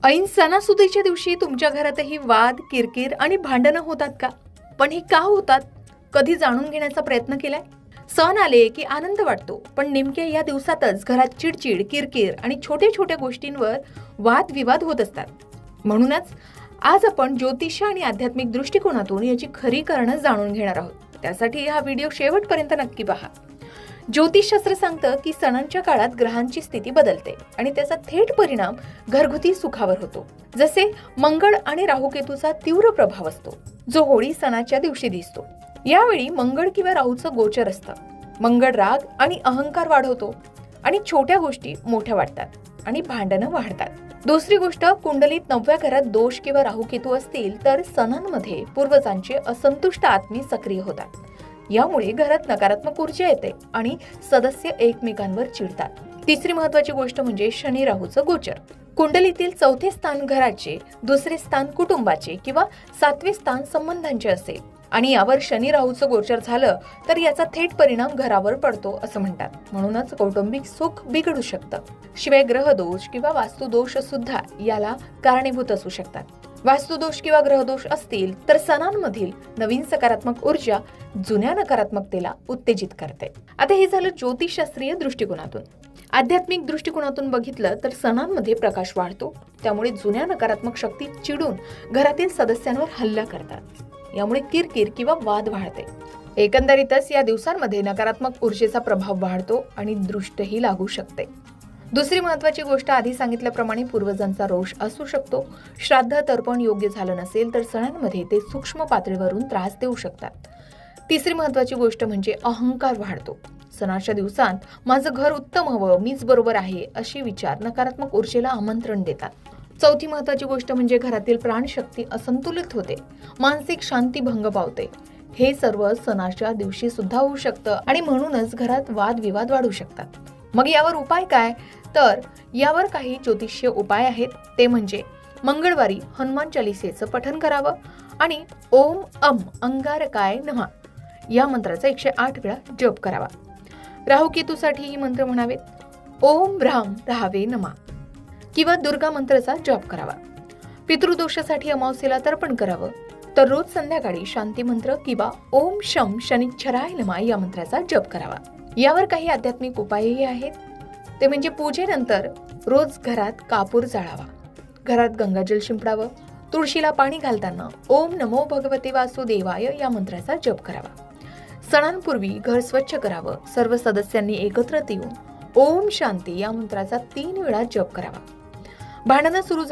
ऐन सणासुदीच्या दिवशी तुमच्या घरातही वाद, किरकिर आणि भांडणं होतात का? पण हे का होतात? कधी जाणून घेण्याचा प्रयत्न केलाय? सण आले की आनंद वाटतो, पण नेमक्या या दिवसातच घरात चिडचिड, किरकिर आणि छोट्या छोट्या गोष्टींवर वादविवाद होत असतात. म्हणूनच आज आपण ज्योतिष आणि आध्यात्मिक दृष्टिकोनातून याची खरी कारणं जाणून घेणार आहोत. त्यासाठी हा व्हिडिओ शेवटपर्यंत नक्की पहा. ज्योतिषशास्त्र सांगतं की सणांच्या काळात ग्रहांची स्थिती बदलते आणि त्याचा थेट परिणाम घरगुती सुखावर होतो. जसे मंगळ आणि राहुकेतूचा तीव्र प्रभाव असतो, जो होळी सणाच्या दिवशी दिसतो. यावेळी मंगळ किंवा राहूचं गोचर असतं. मंगळ राग आणि अहंकार वाढवतो आणि छोट्या गोष्टी मोठ्या वाटतात आणि भांडणं वाढतात. दुसरी गोष्ट, कुंडलीत 9व्या घरात दोष किंवा राहुकेतू असतील तर सणांमध्ये पूर्वजांचे असंतुष्ट आत्मे सक्रिय होतात. यामुळे घरात नकारात्मक ऊर्जा येते आणि सदस्य एकमेकांवर चिडतात. तिसरी महत्वाची गोष्ट म्हणजे शनी राहूचं गोचर. कुंडलीतील 4थे स्थान घराचे, 2रे स्थान कुटुंबाचे किंवा 7वे स्थान संबंधांचे असेल आणि यावर शनी राहूचं गोचर झालं तर याचा थेट परिणाम घरावर पडतो असं म्हणतात. म्हणूनच कौटुंबिक सुख बिघडू शकतं. शिवाय ग्रहदोष किंवा वास्तुदोष सुद्धा याला कारणीभूत असू शकतात. वास्तुदोष किंवा ग्रहदोष असतील तर सणांमधील नवीन सकारात्मक ऊर्जा जुन्या नकारात्मकतेला उत्तेजित करते. आता हे झालं ज्योतिषशास्त्रीय दृष्टिकोनातून. आध्यात्मिक दृष्टिकोनातून बघितलं तर सणांमध्ये प्रकाश वाढतो, त्यामुळे जुन्या नकारात्मक शक्ती चिडून घरातील सदस्यांवर हल्ला करतात. यामुळे किरकिर किंवा वाद वाढते. एकंदरीतच या दिवसांमध्ये नकारात्मक ऊर्जेचा प्रभाव वाढतो आणि दृष्टही लागू शकते. दुसरी महत्वाची गोष्ट, आधी सांगितल्याप्रमाणे पूर्वजांचा रोष असू शकतो. श्राद्ध तर्पण योग्य झालं नसेल तर सणांमध्ये ते सूक्ष्म पातळीवरून त्रास देऊ शकतात. तिसरी महत्वाची गोष्ट म्हणजे अहंकार वाढतो. सणाच्या दिवसांत माझं घर उत्तम हवं, मीच बरोबर आहे अशी विचार नकारात्मक ऊर्जेला आमंत्रण देतात. चौथी महत्वाची गोष्ट म्हणजे घरातील प्राणशक्ती असंतुलित होते, मानसिक शांती भंग पावते. हे सर्व सणाच्या दिवशी सुद्धा होऊ शकतं आणि म्हणूनच घरात वादविवाद वाढू शकतात. मग यावर उपाय काय? तर यावर काही ज्योतिषीय उपाय आहेत. ते म्हणजे मंगळवारी हनुमान चालिसेचं पठण करावं आणि ओम अम अंगारकाय नमः या मंत्राचा 108 वेळा जप करावा. राहुकेतूसाठी ही मंत्र म्हणावेत. ओम ह्राम राहावे नमः किंवा दुर्गा मंत्राचा जप करावा. पितृदोषासाठी अमावस्येला तर्पण करावं. तर रोज संध्याकाळी शांती मंत्र किंवा ओम शम शनिच्छराय नमः या मंत्राचा जप करावा. यावर काही आध्यात्मिक उपायही आहेत. ते म्हणजे पूजेनंतर रोज घरात कापूर जाळावा, घरात गंगाजल शिंपडावं, तुळशीला पाणी घालताना ओम नमो भगवते वासुदेवाय या मंत्राचा जप करावा. सणांपूर्वी घर स्वच्छ करावं. सर्व सदस्यांनी एकत्र येऊन ओम शांती या मंत्राचा 3 वेळा जप करावा. भांडणं सुरू झाली